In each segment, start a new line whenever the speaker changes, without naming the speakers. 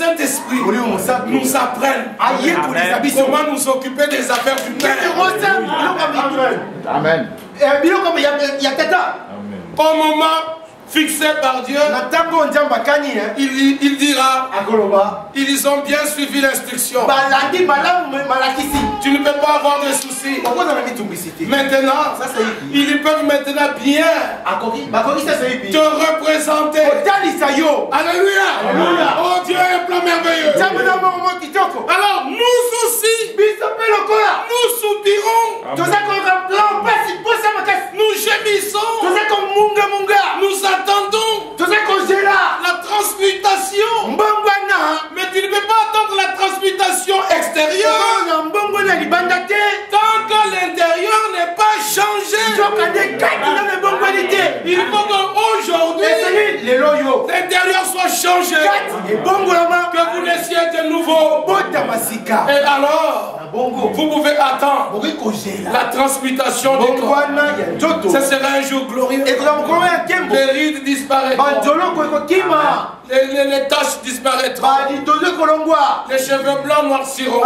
Saint-Esprit nous apprenne comment nous occuper des affaires du Père.
Amen.
Au moment fixé par Dieu, il dira, ils ont bien suivi l'instruction. Tu ne peux pas avoir de soucis. Maintenant, ils peuvent maintenant bien te représenter. Alléluia. Oh, Dieu est un plan merveilleux. Alors nous aussi, nous soupirons, nous gémissons, nous attendons la transmutation. Mais tu ne peux pas attendre la transmutation extérieure tant que l'intérieur n'est pas changé. Il faut qu'aujourd'hui l'intérieur soit changé, que vous naissiez de nouveau. Et alors vous pouvez attendre la transmutation du corps. Ce sera un jour glorieux. Les rides disparaîtront, les taches disparaîtront, les cheveux blancs noirciront,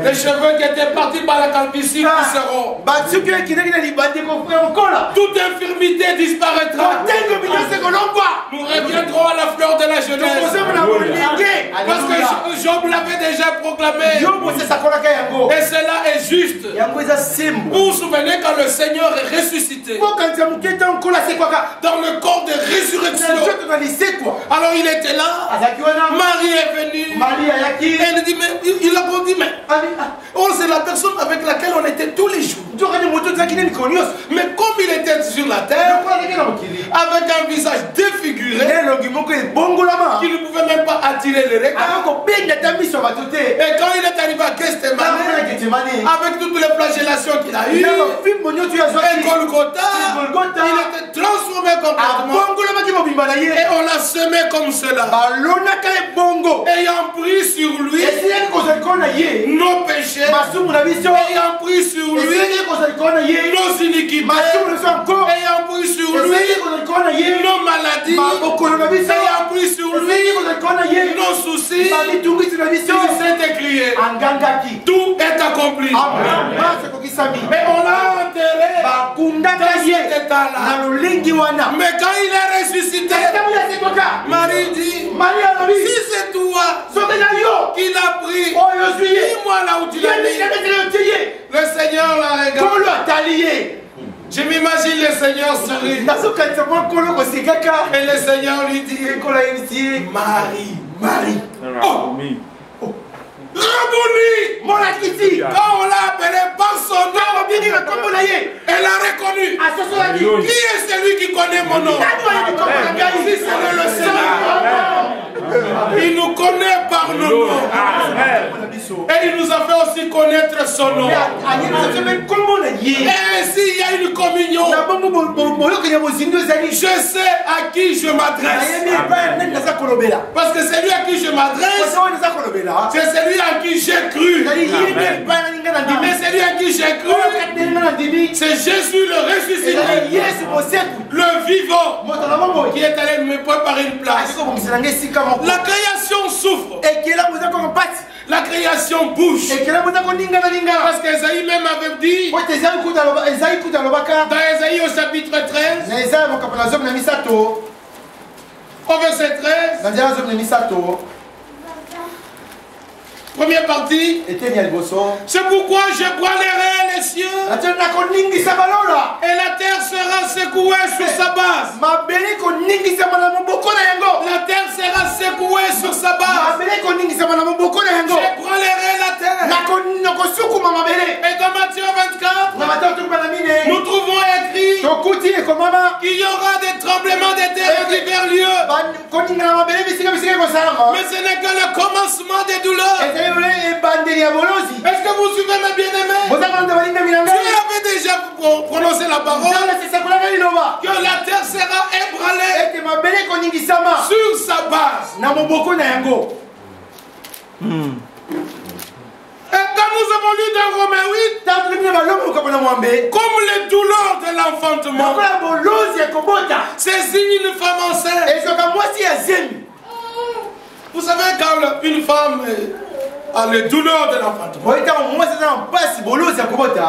les cheveux qui étaient partis par la calvitie pousseront, toute infirmité disparaîtra. Nous reviendrons à la fleur de la jeunesse, parce que Job l'avait déjà proclamé. Et cela est juste. Vous vous souvenez quand le Seigneur est ressuscité dans le corps de résurrection. Alors il était là, Marie est venue, et elle dit, mais il a dit, mais oh, c'est la personne avec laquelle on était tous les jours. Mais comme il était sur la terre, avec un visage défiguré, qui ne pouvait même pas attirer les regards, et quand il est arrivé à Gethsemane, avec toutes les flagellations qu'il a eues, et Golgotha, il était transformé complètement, et on l'a semé comme cela, ayant pris sur lui nos péchés, ayant pris sur lui nos iniquités, ayant pris sur lui nos maladies, ayant pris sur lui nos soucis. Il s'est écrié, tout est accompli. Mais on l'a enterré dans cet état-là. Mais quand il est ressuscité, Marie dit, si c'est toi qui l'a pris, dis-moi là où tu l'as mis. Le Seigneur l'a regardé. Je m'imagine le Seigneur sourire. Et le Seigneur lui dit, Marie, Marie. Oh. Rabouni, mon acquis, quand on l'a appelé par son nom, elle a reconnu. Qui est celui qui connaît mon nom? Si c'est le Seigneur. Il nous connaît par nos noms. Et il nous a fait aussi connaître son nom. Et s'il y a une communion, je sais à qui je m'adresse. Parce que celui à qui je m'adresse, c'est celui à qui j'ai cru. Mais celui à qui j'ai cru, c'est Jésus le ressuscité, le vivant, qui est allé me préparer une place. La création souffre. La création bouge. Parce qu'Esaïe même avait dit, dans Esaïe au chapitre 13, au verset 13, première partie, c'est pourquoi je voilerai les cieux et la terre sera secouée sur sa base. La terre sera secouée sur sa base. Je voilerai la terre. Et dans Matthieu 24, nous trouvons écrit qu'il y aura des tremblements de terre en divers lieux. Mais ce n'est que le commencement des douleurs. Est-ce que vous suivez mes bien-aimés? Tu avais déjà prononcé la parole que la terre sera ébranlée sur sa base. Et quand nous avons lu dans Romains 8, comme les douleurs de l'enfantement, c'est signe une femme enceinte. une femme a les douleurs de l'enfantement,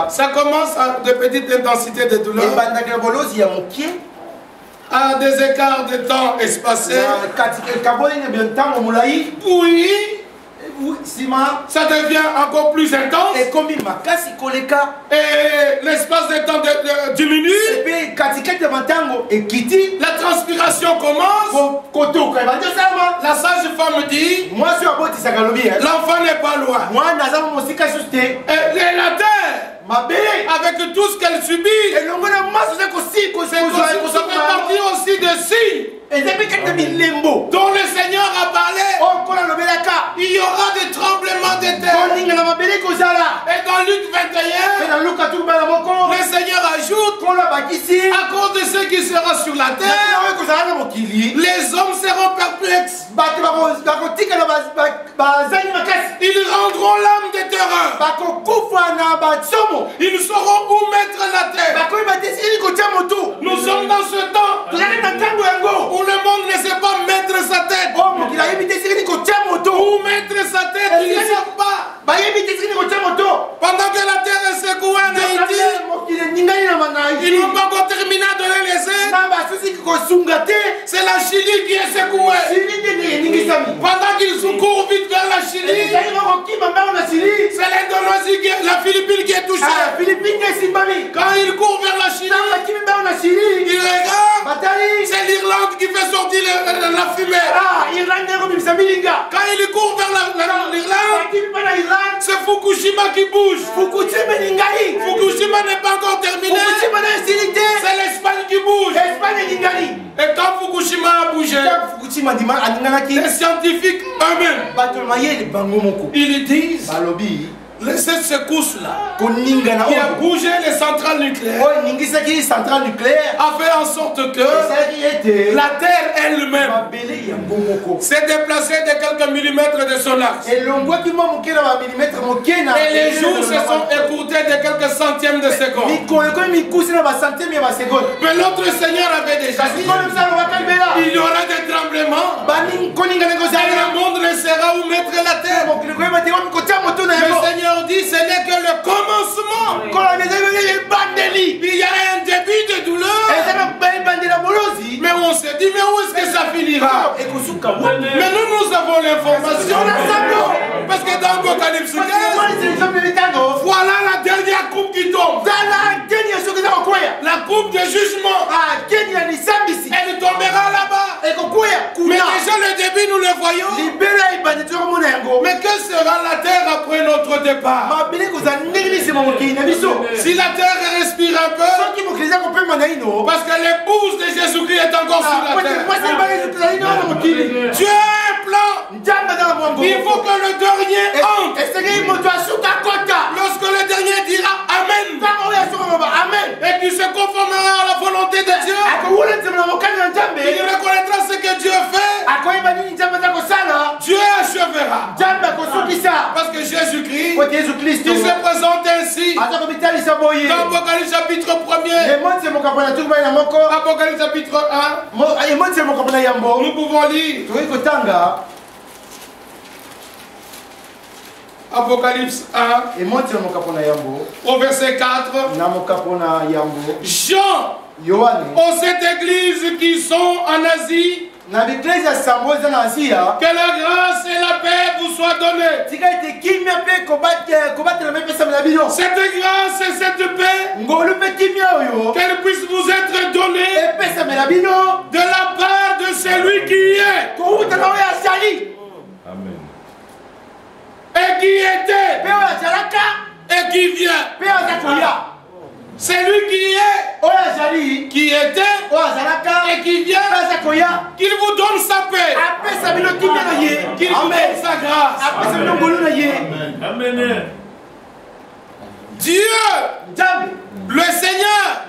ça commence à de petites intensités de douleur, à des écarts de temps espacés, puis ça devient encore plus intense et l'espace de temps diminue, la transpiration commence, la sage-femme dit l'enfant n'est pas loin, et la terre avec tout ce qu'elle subit, ça fait partie aussi de signes dont le Seigneur a parlé. Il y aura des tremblements de terre. Et dans Luc 21, le Seigneur ajoute, à cause de ce qui sera sur la terre, les hommes seront perplexes. Ils rendront l'âme de terreur. Ils sauront où mettre la terre. Nous sommes dans ce temps où le monde ne sait pas mettre sa tête. Où mettre sa tête, ils ne savent pas. Pendant que la terre est secouée en Haïti, ils n'ont pas encore terminé de les laisser. C'est la Chili qui est secouée. Pendant qu'ils courent vite vers la Chili, c'est l'Indonésie, la Philippine qui est touchée. Quand ils courent vers la Chili, ils regardent, c'est l'Irlande qui fait sortir la fumée. Quand ils courent vers l'Irlande, c'est Fukushima qui bouge. Fukushima n'est pas encore terminé. C'est l'Espagne qui bouge. Et quand Fukushima a bougé, les scientifiques eux-mêmes, ils disent, cette secousse-là, qui a bougé les centrales nucléaires, a fait en sorte que la Terre elle-même s'est déplacée de quelques millimètres de son axe. Et les jours se sont écourtés de quelques centièmes de seconde. Mais notre Seigneur avait déjà dit, il y aura des tremblements, et le monde ne saura où mettre la terre. Le Seigneur dit, ce n'est que le commencement. Il y a un début de douleur, mais on se dit, mais où est-ce que ça finira? Mais nous avons l'information, parce que dans Apocalypse 15, voilà la dernière coupe qui tombe, la coupe de jugement. Elle tombera là-bas. Mais déjà le début nous le voyons. Mais que sera la terre après notre départ? Si la terre respire un peu, parce que l'épouse de Jésus-Christ est encore sur la terre. Dieu a un plan. Il faut que le dernier entre. Lorsque le dernier dira Amen, et qu'il se conformera à la volonté de Dieu, il reconnaîtra ce que Dieu fait. Dieu achèvera. Parce que Jésus-Christ, il se présente ainsi dans Apocalypse chapitre 1er, Apocalypse chapitre 1. Nous pouvons lire Apocalypse 1 au verset 4. Jean, aux sept églises qui sont en Asie, que la grâce et la paix vous soient données. Cette grâce et cette paix, qu'elle puisse vous être donnée de la part de celui qui est. Amen. Et qui était et qui vient. C'est lui qui est, qui était et qui vient, qu'il vous donne sa paix, qu'il vous donne sa grâce. Amen. Dieu, le Seigneur,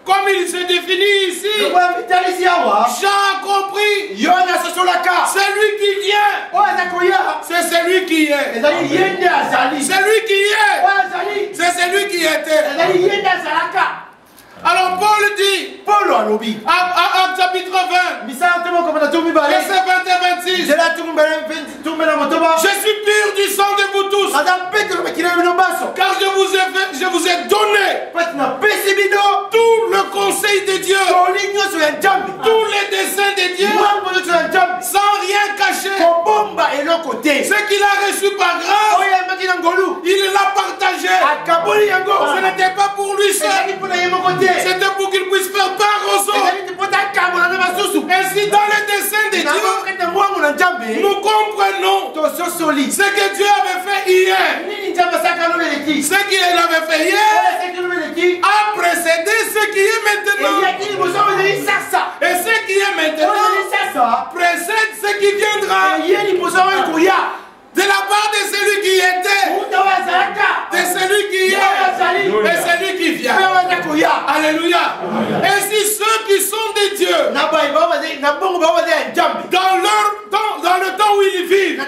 comme il se définit ici, Jean a compris. C'est lui qui vient. C'est celui qui est. C'est lui qui est. C'est celui qui était. Alors Paul dit, à chapitre 20, verset 20 et 26, je suis pur du sang de vous tous, car je vous ai donné tout le conseil de Dieu, tous les desseins de Dieu, sans rien cacher. Ce qu'il a reçu par grâce, il l'a partagé. Ce n'était pas pour lui seul, c'était pour qu'il puisse faire part aux autres. Ainsi, dans les desseins de Dieu, nous comprenons ce que Dieu avait fait hier. Ce qu'il avait fait hier a précédé ce qui est maintenant. Et ce qui est maintenant précède ce qui viendra. De la part de celui qui était, de celui qui est, et celui qui vient. Alléluia. Ainsi ceux qui sont des dieux, dans le temps où ils vivent,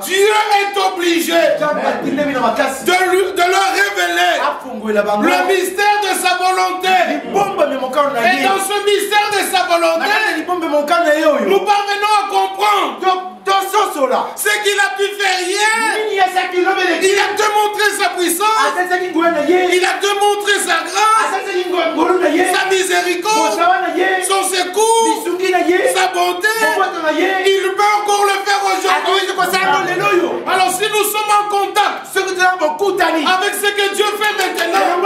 Dieu est obligé de leur révéler le mystère de sa volonté. Et dans ce mystère de sa volonté, nous parvenons à comprendre ce qu'il a pu faire hier. Il a démontré sa puissance, il a démontré sa grâce, sa miséricorde, son secours, sa bonté. Il peut encore le faire aujourd'hui. Alors si nous sommes en contact avec ce que Dieu fait maintenant,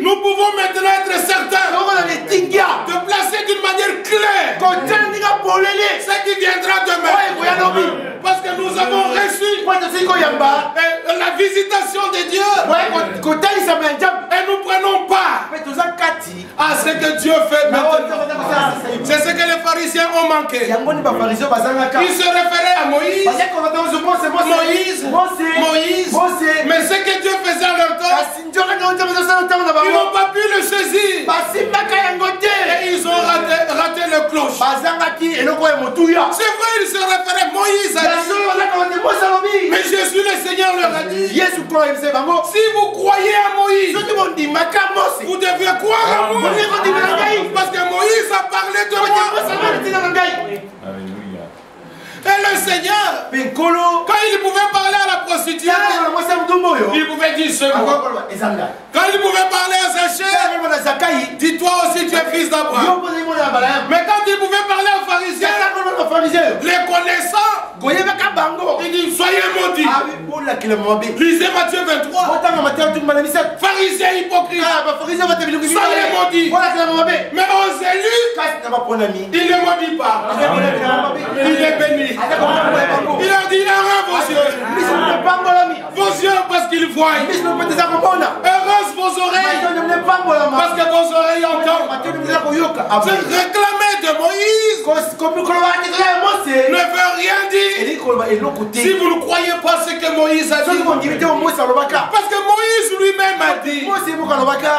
nous pouvons maintenant être certains de placer d'une manière claire ce qui viendra demain. Parce que nous avons reçu la visitation de Dieu et nous prenons part à ce que Dieu fait maintenant. C'est ce que les pharisiens ont manqué. Ils se référaient à Moïse. Mais ce que Dieu faisait à leur temps, ils n'ont pas pu le saisir. Et ils ont raté le cloche. C'est vrai, ils se référaient à Moïse. Mais Jésus le Seigneur leur a dit, si vous croyez à Moïse, vous devez croire à moi. Parce que Moïse a parlé de moi. Et le Seigneur, quand il pouvait parler à la prostituée, il pouvait dire ce mot. Quand il pouvait parler à Zachée, dis-toi aussi tu es fils d'Abraham. Mais quand il pouvait parler aux pharisiens, les connaissants, il dit soyez maudits. Lisez Matthieu 23. Pharisiens hypocrites, soyez maudits. Mais aux élus, il ne maudit pas. Il est béni. Il leur dit, il aura vos yeux. Vos yeux parce qu'ils voient. Heureuse vos oreilles parce que vos oreilles entendent. Se réclamer de Moïse ne veut rien dire si vous ne croyez pas ce que Moïse a dit. Parce que Moïse lui-même a dit,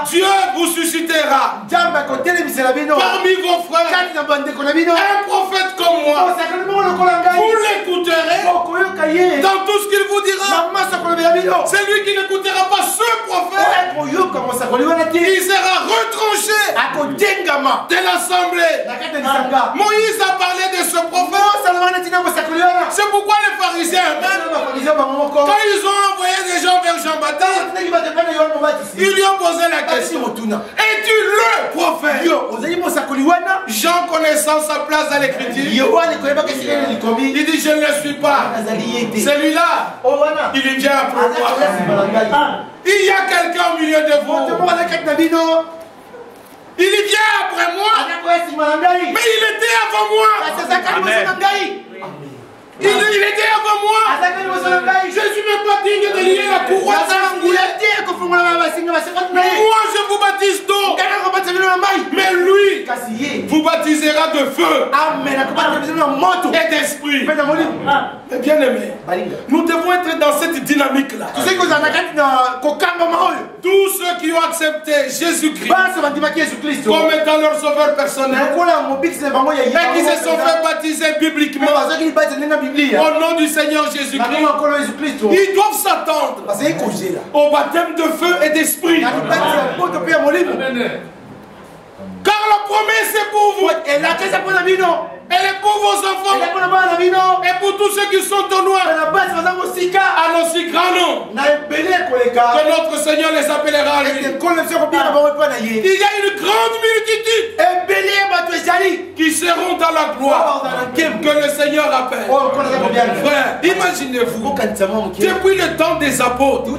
Dieu vous suscitera parmi vos frères un prophète comme moi. Vous l'écouterez dans tout ce qu'il vous dira. Celui qui n'écoutera pas ce prophète, il sera retranché de l'assemblée. Moïse a parlé de ce prophète. C'est pourquoi les pharisiens, quand ils ont envoyé des gens vers Jean-Baptiste, ils lui ont posé la question, es-tu le prophète? Jean, connaissant sa place dans l'écriture, il dit je ne le suis pas. Celui-là, il vient après moi. Il y a quelqu'un au milieu de vous. Il vient après moi, mais il était avant moi. Il était avant moi. Je ne suis même pas digne de lier la couronne. Moi, je vous baptise d'eau. Mais lui vous baptisera de feu et d'esprit. Mais bien aimé, nous devons être dans cette dynamique-là. Tous ceux qui ont accepté Jésus-Christ comme étant leur sauveur personnel et qui se sont fait baptiser bibliquement au nom du Seigneur Jésus-Christ, ils doivent s'attendre au baptême de feu et d'esprit. Car la promesse est pour vous. Elle est pour vos enfants et pour tous ceux qui sont au noir. En aussi grand nom que notre Seigneur les appellera à lui. Il y a une grande multitude qui seront dans la gloire que le Seigneur appelle. Frère, imaginez-vous, depuis le temps des apôtres,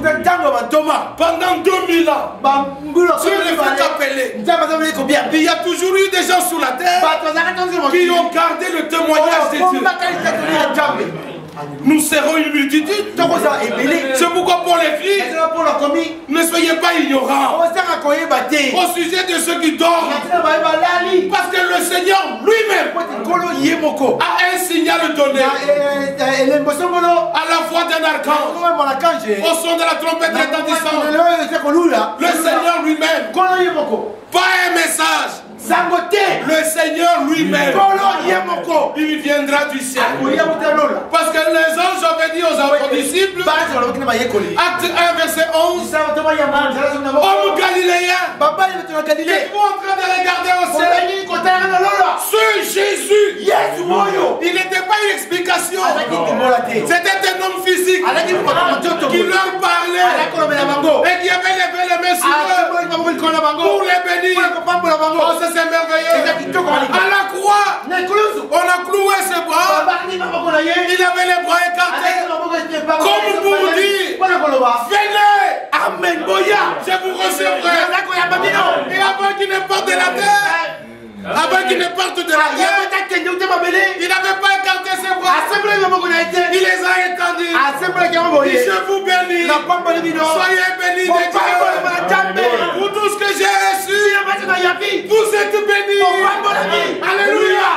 pendant 2000 ans, Dieu les fait appeler. Il y a toujours eu des gens sous la terre qui ont gardé le témoignage de Dieu. Nous serons une multitude. C'est pourquoi Paul écrit: ne soyez pas ignorants au sujet de ceux qui dorment, parce que le Seigneur lui-même a un signal donné à la voix d'un archange, au son de la trompette retentissante. Le Seigneur lui-même, pas un message. Le Seigneur lui-même, il viendra du ciel. Parce que les anges avaient dit aux apôtres disciples, acte 1 verset 11, homme galiléen, êtes-vous en train de regarder au ciel? Ce Jésus, il n'était pas une explication, c'était un homme physique qui leur parlait et qui avait levé les mains sur eux pour les bénir. C'est merveilleux. À la croix, on a cloué ses bras. Il avait les bras écartés. Comme pour dire, venez. Amen. Je vous recevrai. Et avant qu'il ne parte de la terre, il n'avait pas écarté ses bras. Il les a étendus. Je vous bénis. Soyez bénis de Dieu. Pour tout ce que j'ai reçu, vous êtes bénis. Alléluia.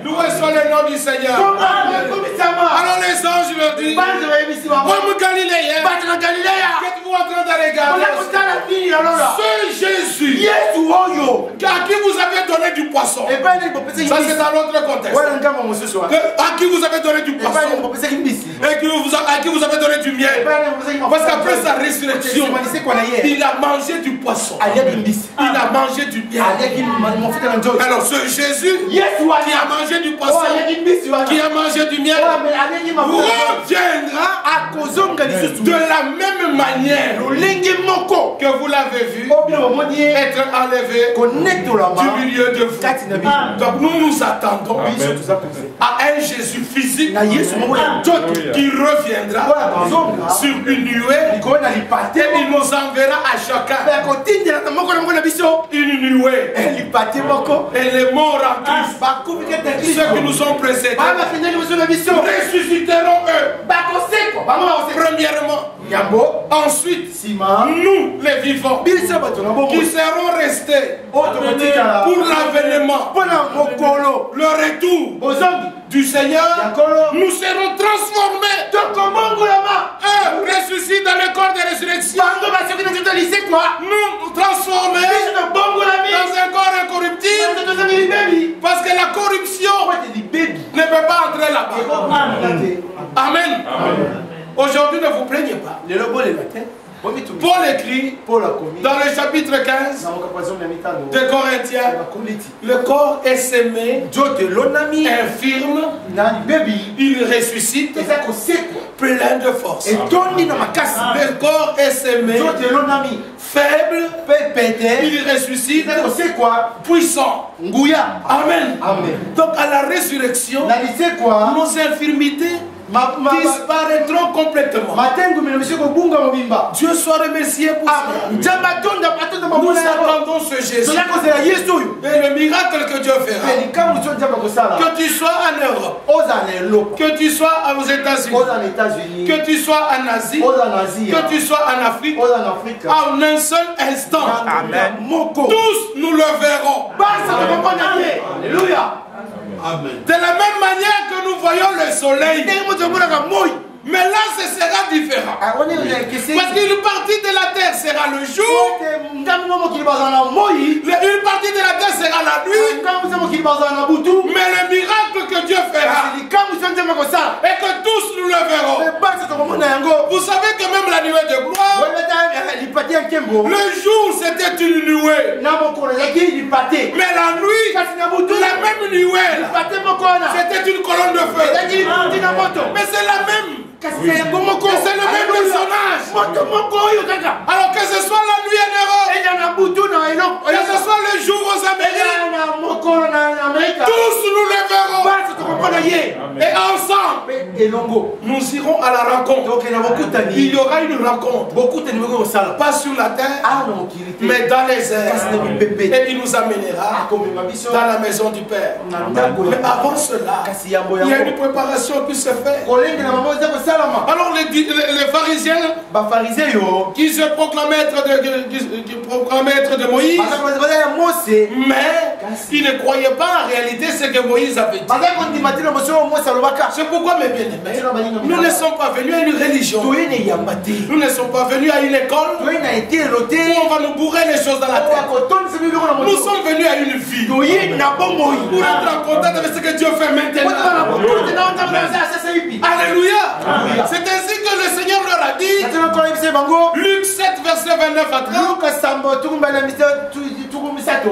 Loué soit le nom du Seigneur. Alors les anges leur disent, homme galiléen, qu'êtes-vous en train de regarder? Ce Jésus à qui vous avez donné du poisson. Ça c'est dans l'autre contexte. À qui vous avez donné du poisson et à qui vous avez donné du miel. Parce qu'après sa résurrection, il a mangé du poisson. Il a mangé du miel. Alors ce Jésus qui a mangé du poisson, qui a mangé du miel, reviendra de la même manière que vous l'avez vu être enlevé du milieu de vous. Donc nous nous attendons à un Jésus physique qui reviendra sur une nuée et il nous enverra à chacun une nuée. Et les morts en Christ, ceux qui nous ont précédés, ressusciteront eux. Premièrement. Ensuite, nous les vivants qui serons restés pour l'avènement, le retour du Seigneur, nous serons transformés. Eux ressuscitent dans le corps de résurrection. Nous transformés dans un corps incorruptible, parce que la corruption ne peut pas entrer là-bas. Amen. Aujourd'hui, ne vous plaignez pas. Paul écrit dans le chapitre 15 de Corinthiens, le corps est sémé, infirme, il ressuscite, plein de force. Le corps est sémé, faible, il ressuscite, puissant. Amen. Donc à la résurrection, nos infirmités disparaîtront complètement. Dieu soit remercié pour ça. Nous attendons ce Jésus. Et le miracle que Dieu fera, que tu sois en Europe, que tu sois aux États-Unis, que tu sois en Asie, que tu sois en Afrique, en un seul instant, tous nous le verrons.
Alléluia.
De la même manière que nous voyons le soleil. Mais là, ce sera différent. Parce qu'une partie de la terre sera le jour, une partie de la terre sera la nuit. Mais le miracle que Dieu fera, et que tous nous le verrons. Vous savez que même la nuée de gloire, le jour c'était une nuée. Mais la nuit, la même nuée, c'était une colonne de feu. Mais c'est la même. C'est le même personnage. Alors que ce soit la nuit en Europe, que ce soit le jour aux Amériques, tous nous les verrons. Et ensemble, nous irons à la rencontre. Il y aura une rencontre. Pas sur la terre, mais dans les airs. Et il nous amènera dans la maison du Père. Mais avant cela, il y a une préparation qui se fait. Alors les pharisiens qui se proclamaient être de Moïse, mais ils ne croyaient pas en réalité ce que Moïse avait dit. C'est pourquoi, mes bien-aimés, nous ne sommes pas venus à une religion. Nous ne sommes pas venus à une école où on va nous bourrer les choses dans la tête. Nous sommes venus à une vie pour être en contact avec ce que Dieu fait maintenant. Alléluia. C'est ainsi que le Seigneur leur a dit, Luc 7, verset 29 à 30,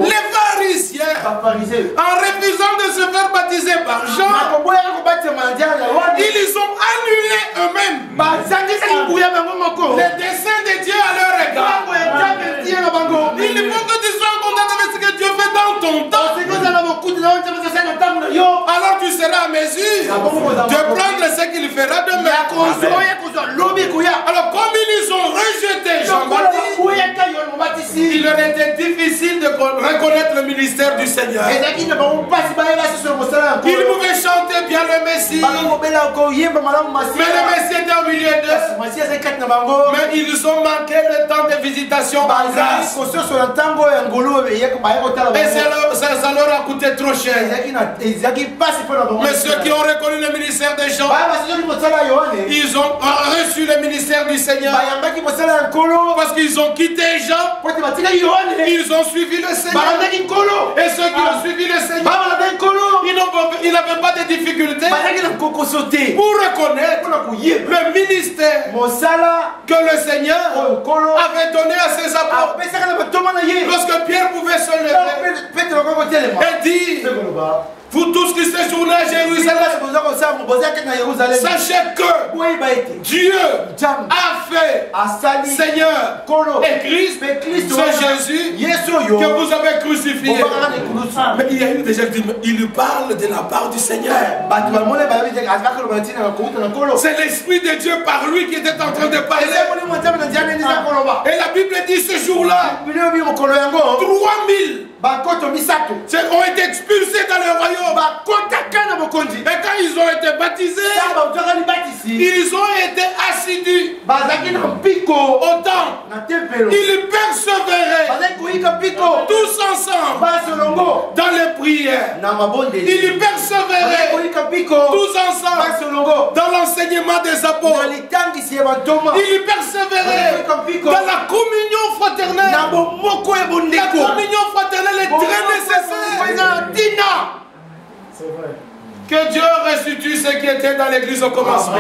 les pharisiens, en refusant de se faire baptiser par Jean, ils ont annulé eux-mêmes les desseins de Dieu à leur égard. Il faut que tu sois en contact avec ce que Dieu fait dans ton temps. Alors tu seras à mesure de prendre ce qu'il fera demain. Alors comme ils ont rejeté Jean-Baptiste, il leur était difficile de reconnaître le ministère du Seigneur. Ils pouvaient chanter bien le Messie, mais le Messie était au milieu d'eux. Mais ils ont manqué le temps de visitation par grâce. Et ça leur a coûté trop cher. Mais ceux qui ont reconnu le ministère de Jean, ils ont reçu le ministère du Seigneur. Parce qu'ils ont quitté Jean, ils ont suivi le Seigneur. Et ceux qui ont suivi le Seigneur, ils n'avaient pas de difficultés pour reconnaître le ministère que le Seigneur avait donné à ses apôtres. Lorsque Pierre pouvait se lever et dire, vous tous qui séjournez à Jérusalem, sachez que Dieu a fait Seigneur et Christ, c'est Jésus que vous avez crucifié. Mais il y a une déjà dit, il parle de la part du Seigneur. C'est l'Esprit de Dieu par lui qui était en train de parler. Et la Bible dit ce jour-là, 3000 ont été expulsés dans le royaume. Et quand ils ont été baptisés, ils ont été assidus au temps. Ils persévéraient tous ensemble dans les prières. Ils persévéraient tous ensemble dans l'enseignement des apôtres. Ils persévéraient dans la communion fraternelle. La communion fraternelle est très nécessaire. Que Dieu restitue ce qui était dans l'église au commencement.